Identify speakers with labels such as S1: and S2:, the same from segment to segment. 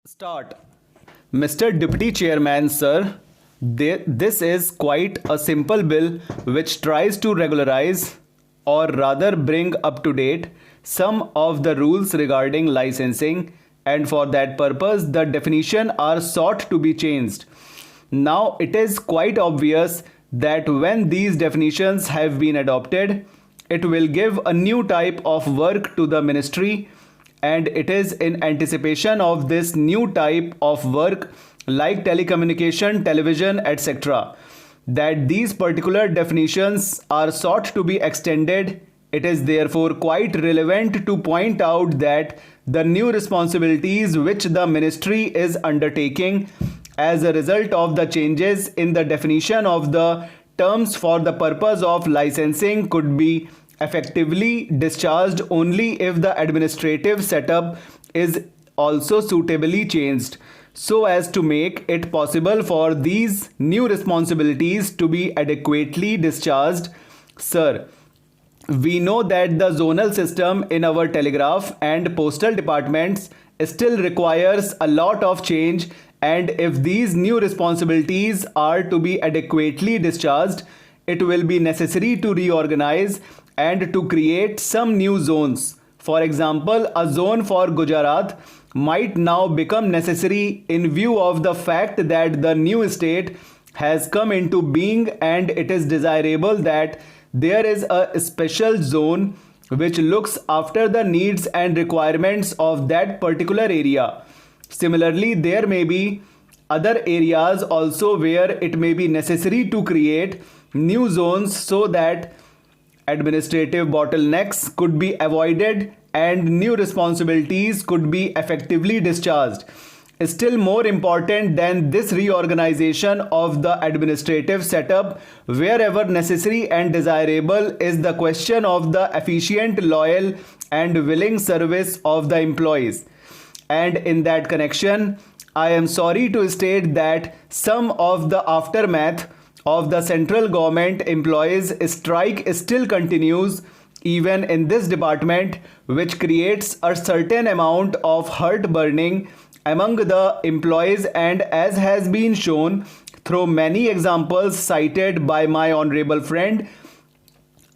S1: Start. Mr. Deputy Chairman, sir, this is quite a simple bill which tries to regularize, or rather bring up to date, some of the rules regarding licensing, and for that purpose the definition are sought to be changed. Now it is quite obvious that when these definitions have been adopted, it will give a new type of work to the ministry, and it is in anticipation of this new type of work like telecommunication, television, etc., that these particular definitions are sought to be extended. It is therefore quite relevant to point out that the new responsibilities which the ministry is undertaking as a result of the changes in the definition of the terms for the purpose of licensing could be effectively discharged only if the administrative setup is also suitably changed so as to make it possible for these new responsibilities to be adequately discharged. Sir, we know that the zonal system in our telegraph and postal departments still requires a lot of change, and if these new responsibilities are to be adequately discharged, it will be necessary to reorganize and to create some new zones. For example, a zone for Gujarat might now become necessary in view of the fact that the new state has come into being, and it is desirable that there is a special zone which looks after the needs and requirements of that particular area. Similarly, there may be other areas also where it may be necessary to create new zones so that administrative bottlenecks could be avoided and new responsibilities could be effectively discharged. Still more important than this reorganization of the administrative setup wherever necessary and desirable is the question of the efficient, loyal and willing service of the employees. And in that connection, I am sorry to state that some of the aftermath of the central government employees strike still continues even in this department, which creates a certain amount of heartburning among the employees, and as has been shown through many examples cited by my honorable friend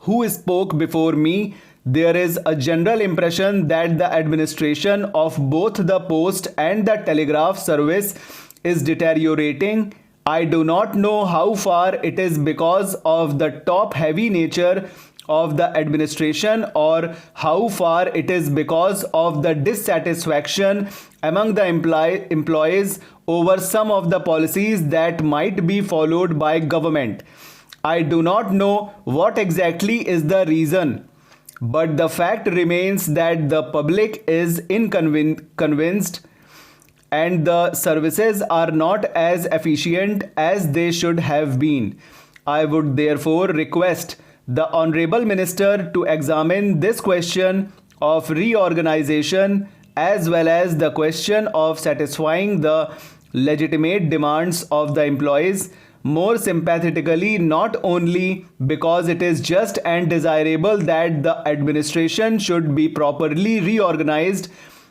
S1: who spoke before me, there is a general impression that the administration of both the post and the telegraph service is deteriorating. I do not know how far it is because of the top heavy nature of the administration or how far it is because of the dissatisfaction among the employees over some of the policies that might be followed by government. I do not know what exactly is the reason, but the fact remains that the public is convinced and the services are not as efficient as they should have been. I would therefore request the Honorable Minister to examine this question of reorganization as well as the question of satisfying the legitimate demands of the employees more sympathetically, not only because it is just and desirable that the administration should be properly reorganized,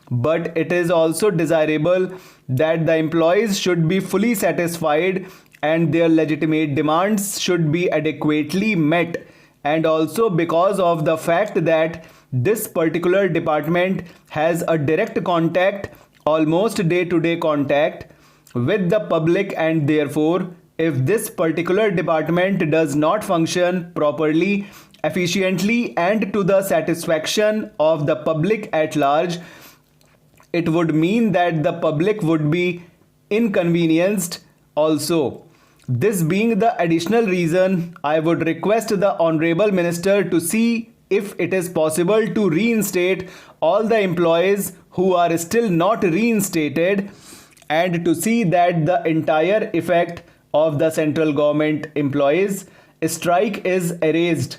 S1: but it is also desirable that the employees should be fully satisfied and their legitimate demands should be adequately met, and also because of the fact that this particular department has a direct contact, almost day-to-day contact with the public, and therefore if this particular department does not function properly, efficiently and to the satisfaction of the public at large, it would mean that the public would be inconvenienced also. This being the additional reason, I would request the Honorable Minister to see if it is possible to reinstate all the employees who are still not reinstated, and to see that the entire effect of the central government employees strike is erased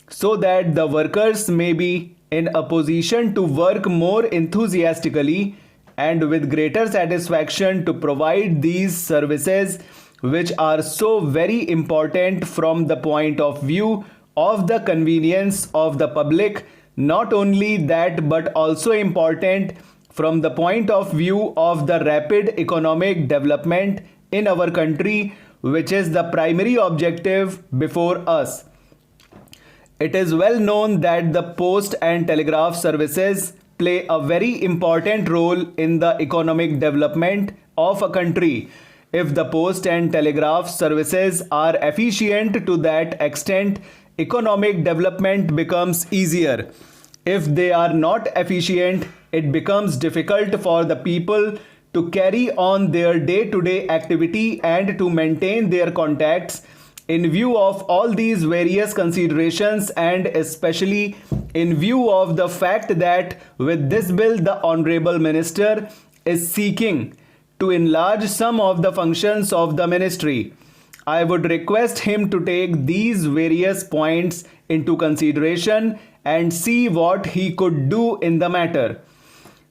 S1: so that the workers may be in a position to work more enthusiastically and with greater satisfaction to provide these services which are so very important from the point of view of the convenience of the public. Not only that, but also important from the point of view of the rapid economic development in our country, which is the primary objective before us. It is well known that the post and telegraph services play a very important role in the economic development of a country. If the post and telegraph services are efficient to that extent, economic development becomes easier. If they are not efficient, it becomes difficult for the people to carry on their day-to-day activity and to maintain their contacts. In view of all these various considerations, and especially in view of the fact that with this bill the Honorable Minister is seeking to enlarge some of the functions of the ministry, I would request him to take these various points into consideration and see what he could do in the matter.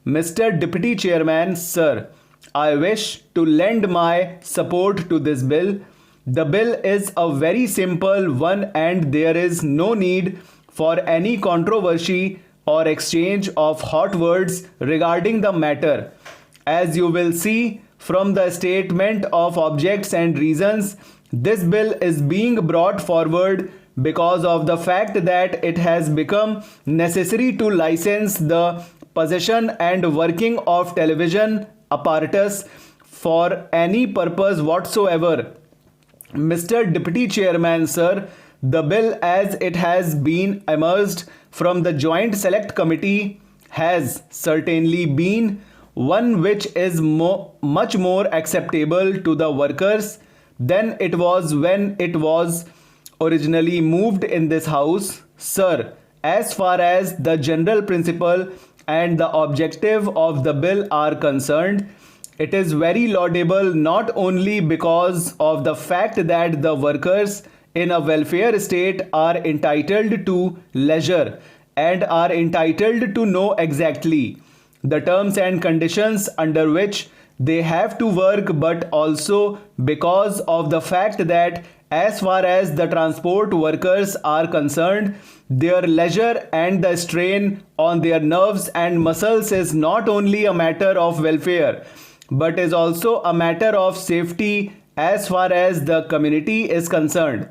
S1: Mr. Deputy Chairman, sir, I wish to lend my support to this bill. The bill is a very simple one and there is no need for any controversy or exchange of hot words regarding the matter. As you will see from the statement of objects and reasons, this bill is being brought forward because of the fact that it has become necessary to license the possession and working of television apparatus for any purpose whatsoever. Mr. Deputy Chairman, sir, the bill as it has been emerged from the Joint Select Committee has certainly been one which is much more acceptable to the workers than it was when it was originally moved in this house. Sir, as far as the general principle and the objective of the bill are concerned, it is very laudable not only because of the fact that the workers in a welfare state are entitled to leisure and are entitled to know exactly the terms and conditions under which they have to work, but also because of the fact that as far as the transport workers are concerned, their leisure and the strain on their nerves and muscles is not only a matter of welfare, but is also a matter of safety as far as the community is concerned.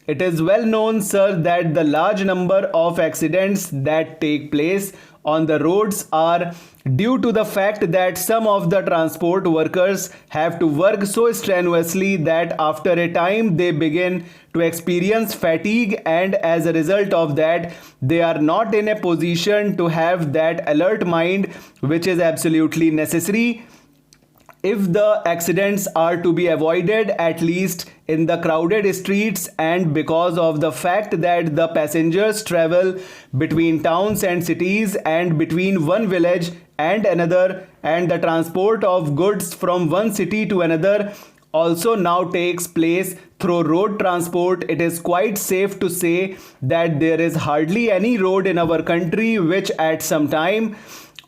S1: It is well known, sir, that the large number of accidents that take place on the roads are due to the fact that some of the transport workers have to work so strenuously that after a time they begin to experience fatigue, and as a result of that they are not in a position to have that alert mind which is absolutely necessary if the accidents are to be avoided, at least in the crowded streets, and because of the fact that the passengers travel between towns and cities and between one village and another, and the transport of goods from one city to another also now takes place through road transport. It is quite safe to say that there is hardly any road in our country which at some time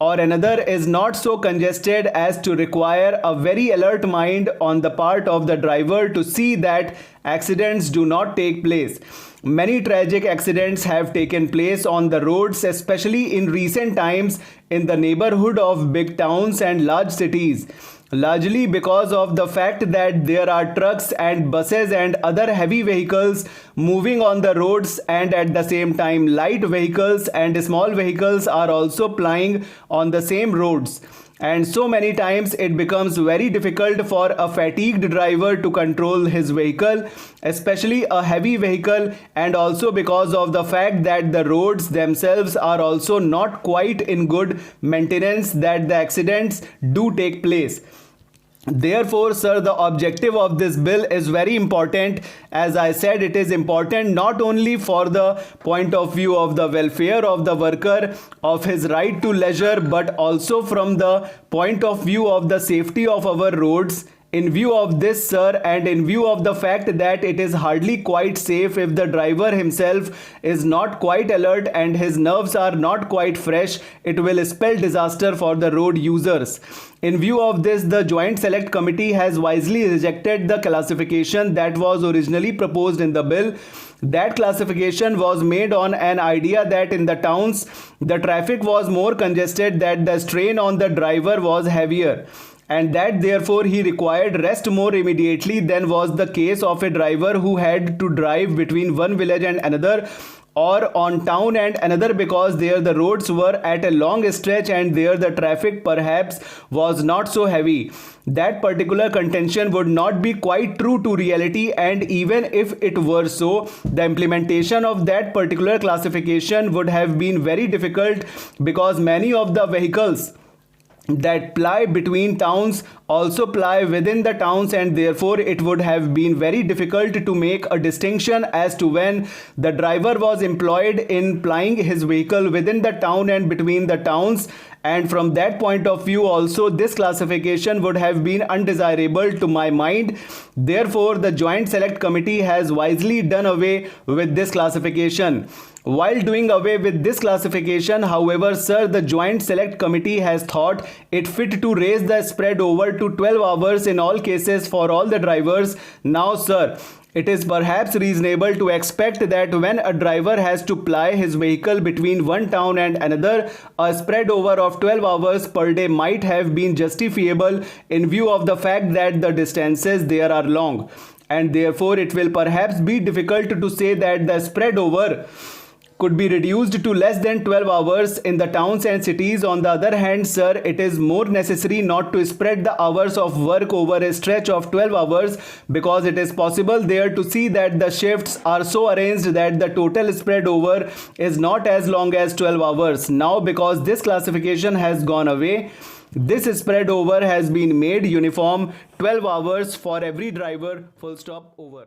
S1: or another is not so congested as to require a very alert mind on the part of the driver to see that accidents do not take place. Many tragic accidents have taken place on the roads, especially in recent times in the neighborhood of big towns and large cities, largely because of the fact that there are trucks and buses and other heavy vehicles moving on the roads, and at the same time light vehicles and small vehicles are also plying on the same roads. And so many times it becomes very difficult for a fatigued driver to control his vehicle, especially a heavy vehicle, and also because of the fact that the roads themselves are also not quite in good maintenance, that the accidents do take place. Therefore, sir, the objective of this bill is very important. As I said, it is important not only for the point of view of the welfare of the worker, of his right to leisure, but also from the point of view of the safety of our roads In view of this, sir, and in view of the fact that it is hardly quite safe if the driver himself is not quite alert and his nerves are not quite fresh, it will spell disaster for the road users. In view of this, the Joint Select Committee has wisely rejected the classification that was originally proposed in the bill. That classification was made on an idea that in the towns the traffic was more congested, that the strain on the driver was heavier, and that therefore he required rest more immediately than was the case of a driver who had to drive between one village and another, or on town and another, because there the roads were at a long stretch and there the traffic perhaps was not so heavy. That particular contention would not be quite true to reality, and even if it were so, the implementation of that particular classification would have been very difficult, because many of the vehicles that ply between towns also ply within the towns, and therefore it would have been very difficult to make a distinction as to when the driver was employed in plying his vehicle within the town and between the towns. And from that point of view also, this classification would have been undesirable to my mind. Therefore, the Joint Select Committee has wisely done away with this classification. While doing away with this classification, however, sir, the Joint Select Committee has thought it fit to raise the spread over to 12 hours in all cases for all the drivers. Now, sir, it is perhaps reasonable to expect that when a driver has to ply his vehicle between one town and another, a spread over of 12 hours per day might have been justifiable in view of the fact that the distances there are long, and therefore it will perhaps be difficult to say that the spread over could be reduced to less than 12 hours in the towns and cities. On the other hand, sir, it is more necessary not to spread the hours of work over a stretch of 12 hours, because it is possible there to see that the shifts are so arranged that the total spread over is not as long as 12 hours. Now, because this classification has gone away, this spread over has been made uniform, 12 hours for every driver, full stop, over.